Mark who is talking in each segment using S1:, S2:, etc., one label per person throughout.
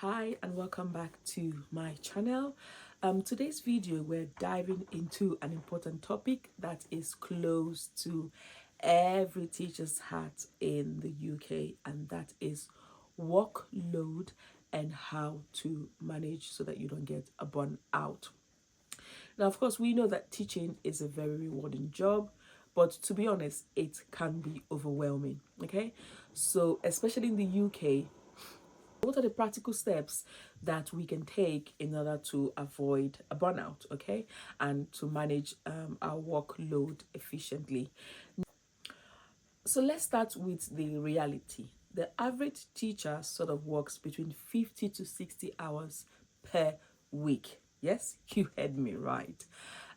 S1: Hi and welcome back to my channel. Today's video we're diving into an important topic that is close to every teacher's heart in the UK, and that is workload and how to manage so that you don't get a burnout. Now, of course, we know that teaching is a very rewarding job, but to be honest, it can be overwhelming. Okay, so especially in the UK, what are the practical steps that we can take in order to avoid a burnout, okay, and to manage our workload efficiently? So let's start with the reality. The average teacher sort of works between 50 to 60 hours per week. Yes, you heard me right.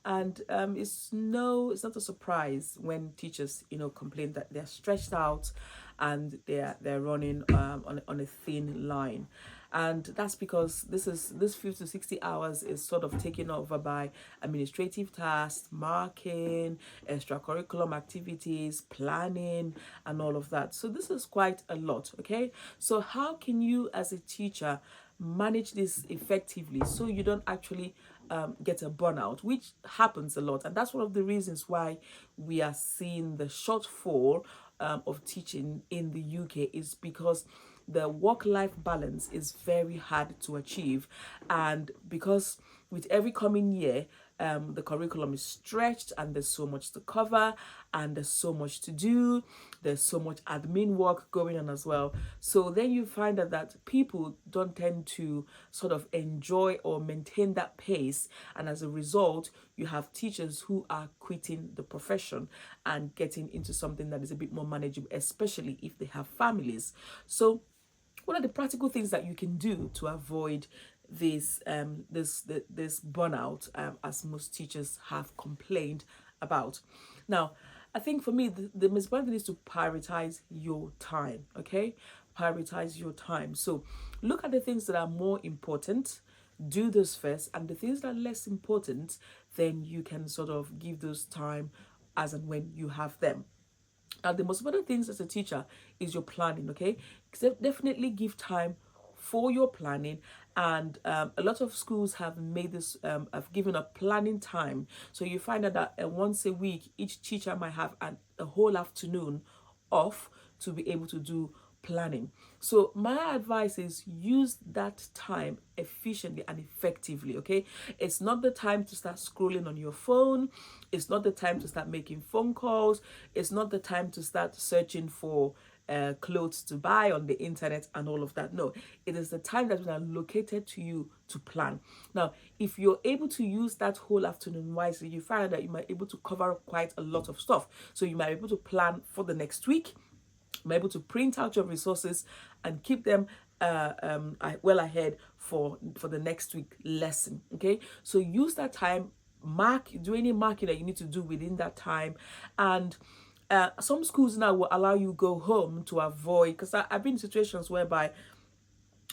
S1: And it's not a surprise when teachers complain that they're stretched out and they're running on a thin line. And that's because this 50 to 60 hours is sort of taken over by administrative tasks, marking, extracurriculum activities, planning, and all of that. So this is quite a lot. Okay, so how can you as a teacher manage this effectively so you don't actually get a burnout, which happens a lot? And that's one of the reasons why we are seeing the shortfall of teaching in the UK, is because the work-life balance is very hard to achieve. And because with every coming year, the curriculum is stretched and there's so much to cover and there's so much to do, there's so much admin work going on as well. So then you find that people don't tend to sort of enjoy or maintain that pace, and as a result you have teachers who are quitting the profession and getting into something that is a bit more manageable, especially if they have families. So what are the practical things that you can do to avoid this burnout, as most teachers have complained about? Now, I think for me the most important thing is to prioritize your time. Okay, prioritize your time. So look at the things that are more important, do those first, and the things that are less important, then you can sort of give those time as and when you have them. Now, the most important things as a teacher is your planning, okay? So definitely give time for your planning. And a lot of schools have made this, have given a planning time. So you find out that once a week, each teacher might have a whole afternoon off to be able to do planning. So my advice is use that time efficiently and effectively. Okay, it's not the time to start scrolling on your phone, it's not the time to start making phone calls, it's not the time to start searching for clothes to buy on the internet and all of that. No, it is the time that is allocated to you to plan. Now, if you're able to use that whole afternoon wisely, you find that you might be able to cover up quite a lot of stuff. So you might be able to plan for the next week, be able to print out your resources and keep them well ahead for the next week lesson. Okay, so use that time, do any marking that you need to do within that time. And some schools now will allow you go home to avoid, because I've been in situations whereby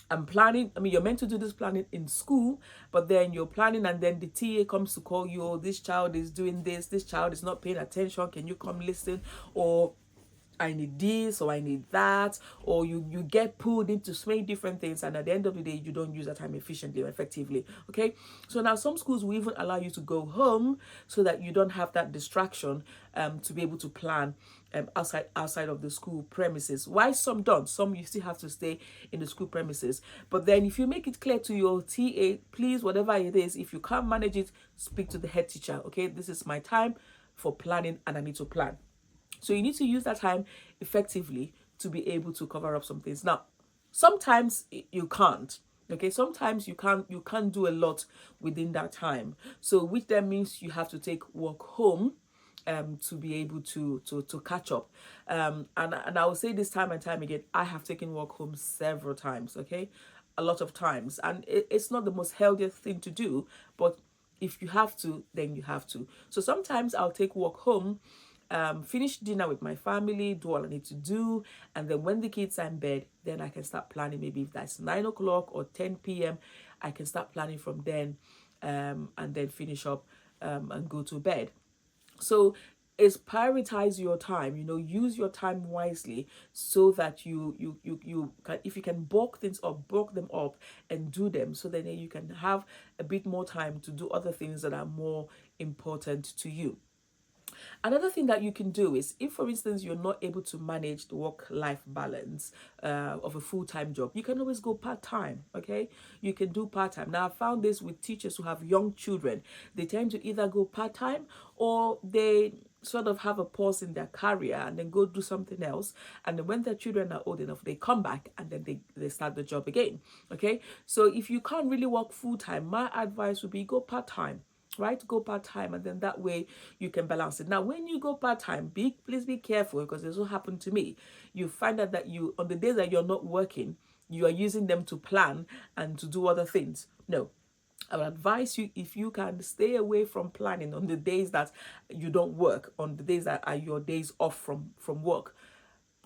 S1: I'm planning. I mean, you're meant to do this planning in school, but then you're planning and then the TA comes to call you, oh, this child is doing this child is not paying attention, can you come listen? Or I need this, or I need that, or you get pulled into so many different things, and at the end of the day you don't use that time efficiently or effectively. Okay, so now some schools will even allow you to go home so that you don't have that distraction, to be able to plan outside of the school premises. Why some don't, some you still have to stay in the school premises. But then if you make it clear to your TA, please, whatever it is, if you can't manage it, speak to the head teacher. Okay, this is my time for planning and I need to plan. So you need to use that time effectively to be able to cover up some things. Now, sometimes you can't. Okay, sometimes you can't do a lot within that time. So which then means you have to take work home to be able to catch up. And I will say this time and time again, I have taken work home several times, okay? A lot of times. And it's not the most healthiest thing to do, but if you have to, then you have to. So sometimes I'll take work home, finish dinner with my family, do all I need to do, and then when the kids are in bed, then I can start planning. Maybe if that's 9 o'clock or 10 p.m., I can start planning from then, and then finish up and go to bed. So is prioritize your time. Use your time wisely, so that you can, if you can bulk things up, bulk them up and do them, so that then you can have a bit more time to do other things that are more important to you. Another thing that you can do is, if for instance you're not able to manage the work-life balance of a full-time job, you can always go part-time. Okay, you can do part-time. Now I found this with teachers who have young children. They tend to either go part-time, or they sort of have a pause in their career and then go do something else, and then when their children are old enough, they come back and then they start the job again. Okay, so if you can't really work full-time, my advice would be go part-time. Right, go part-time, and then that way you can balance it. Now when you go part-time, please be careful, because this will happen to me. You find out that you, on the days that you're not working, you are using them to plan and to do other things. No, I would advise you, if you can, stay away from planning on the days that you don't work, on the days that are your days off from work.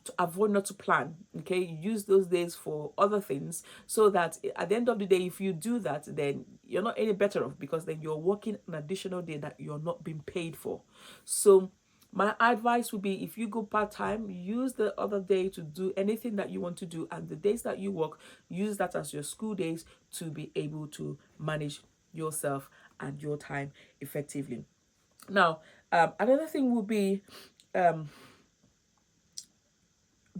S1: To avoid not to plan. Okay, use those days for other things, so that at the end of the day, if you do that, then you're not any better off, because then you're working an additional day that you're not being paid for. So my advice would be, if you go part-time, use the other day to do anything that you want to do, and the days that you work, use that as your school days, to be able to manage yourself and your time effectively. Now another thing would be,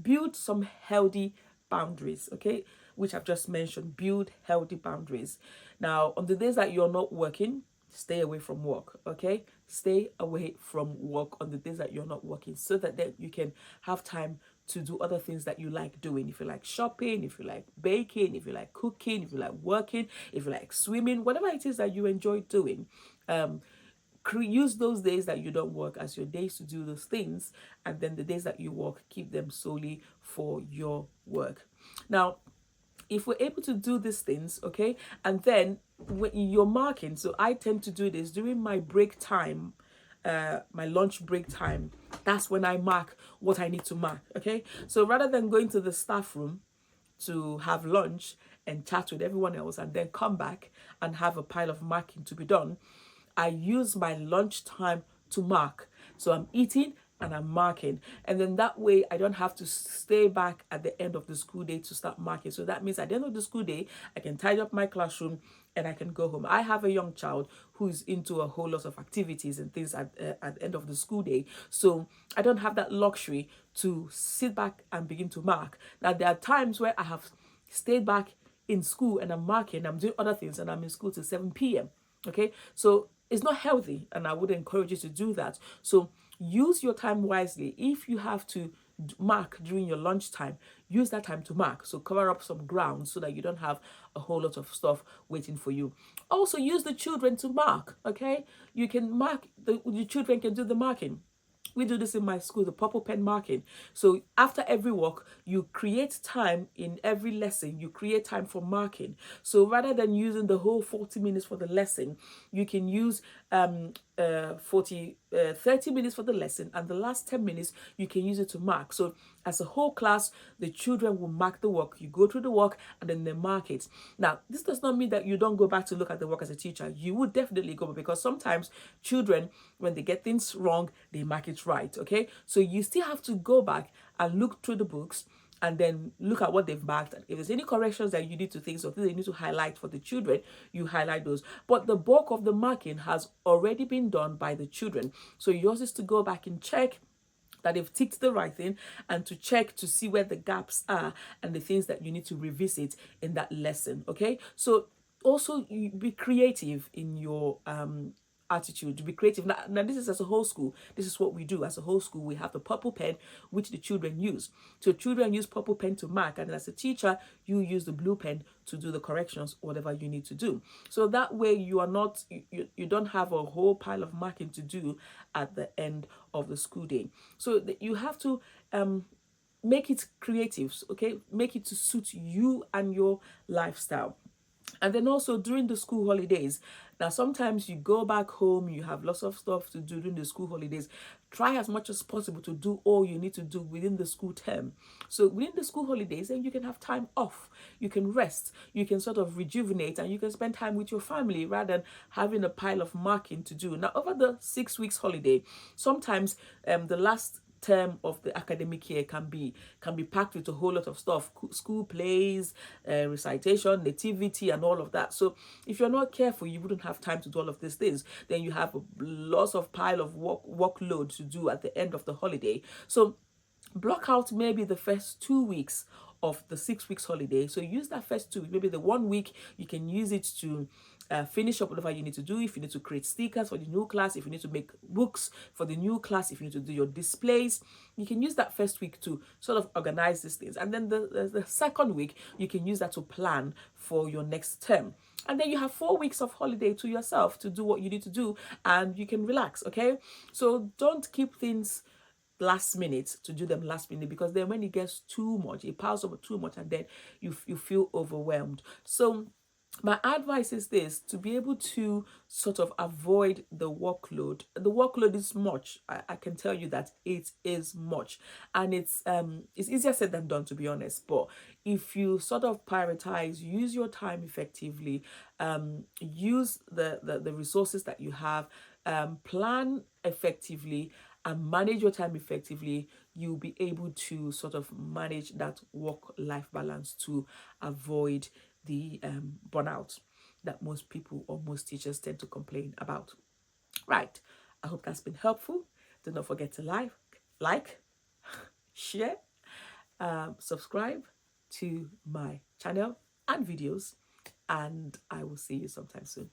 S1: build some healthy boundaries. Okay, which I've just mentioned. Build healthy boundaries. Now on the days that you're not working, stay away from work. Okay, stay away from work on the days that you're not working, so that then you can have time to do other things that you like doing. If you like shopping, if you like baking, if you like cooking, if you like working, if you like swimming, whatever it is that you enjoy doing, use those days that you don't work as your days to do those things, and then the days that you work, keep them solely for your work. Now if we're able to do these things, okay, and then when you're marking, so I tend to do this during my break time, my lunch break time. That's when I mark what I need to mark. Okay, so rather than going to the staff room to have lunch and chat with everyone else and then come back and have a pile of marking to be done, I use my lunch time to mark. So I'm eating and I'm marking, and then that way I don't have to stay back at the end of the school day to start marking. So that means at the end of the school day, I can tidy up my classroom and I can go home. I have a young child who's into a whole lot of activities and things at the end of the school day, so I don't have that luxury to sit back and begin to mark. Now there are times where I have stayed back in school and I'm marking, I'm doing other things, and I'm in school till 7 p.m. Okay, so it's not healthy, and I would encourage you to do that. So use your time wisely. If you have to mark during your lunchtime, use that time to mark. So cover up some ground so that you don't have a whole lot of stuff waiting for you. Also use the children to mark. Okay, you can mark, the children can do the marking. We do this in my school, the purple pen marking. So after every work, you create time in every lesson. You create time for marking. So rather than using the whole 40 minutes for the lesson, you can use 30 minutes for the lesson, and the last 10 minutes you can use it to mark. So as a whole class, the children will mark the work. You go through the work and then they mark it. Now this does not mean that you don't go back to look at the work as a teacher. You would definitely go, because sometimes children, when they get things wrong, they mark it right. Okay, so you still have to go back and look through the books and then look at what they've marked. And if there's any corrections that you need to think, so things they need to highlight for the children, you highlight those. But the bulk of the marking has already been done by the children. So yours is to go back and check that they've ticked the right thing, and to check to see where the gaps are and the things that you need to revisit in that lesson. Okay, so also you be creative in your attitude, to be creative. Now this is as a whole school. This is what we do as a whole school. We have the purple pen, which the children use. So children use purple pen to mark, and as a teacher, you use the blue pen to do the corrections, whatever you need to do. So that way you are not, you don't have a whole pile of marking to do at the end of the school day. So you have to make it creative. Okay, make it to suit you and your lifestyle. And then also during the school holidays, now sometimes you go back home, you have lots of stuff to do during the school holidays. Try as much as possible to do all you need to do within the school term. So within the school holidays, then you can have time off, you can rest, you can sort of rejuvenate, and you can spend time with your family rather than having a pile of marking to do. Now over the 6 weeks holiday, sometimes the last term of the academic year can be packed with a whole lot of stuff, school plays, recitation, nativity, and all of that. So if you're not careful, you wouldn't have time to do all of these things. Then you have a lots of pile of workload to do at the end of the holiday. So block out maybe the first 2 weeks of the 6 weeks holiday. So use that first 2 weeks. Maybe the 1 week you can use it to finish up whatever you need to do. If you need to create stickers for the new class, if you need to make books for the new class, if you need to do your displays, you can use that first week to sort of organize these things. And then the second week, you can use that to plan for your next term. And then you have 4 weeks of holiday to yourself to do what you need to do, and you can relax, okay? So don't keep things last minute to do them last minute, because then when it gets too much, it piles up too much, and then you feel overwhelmed. So my advice is this: to be able to sort of avoid the workload. The workload is much. I can tell you that it is much, and it's easier said than done, to be honest. But if you sort of prioritize, use your time effectively, use the resources that you have, plan effectively, and manage your time effectively, you'll be able to sort of manage that work-life balance to avoid the burnout that most people or most teachers tend to complain about. Right. I hope that's been helpful. Do not forget to like, share, subscribe to my channel and videos, and I will see you sometime soon.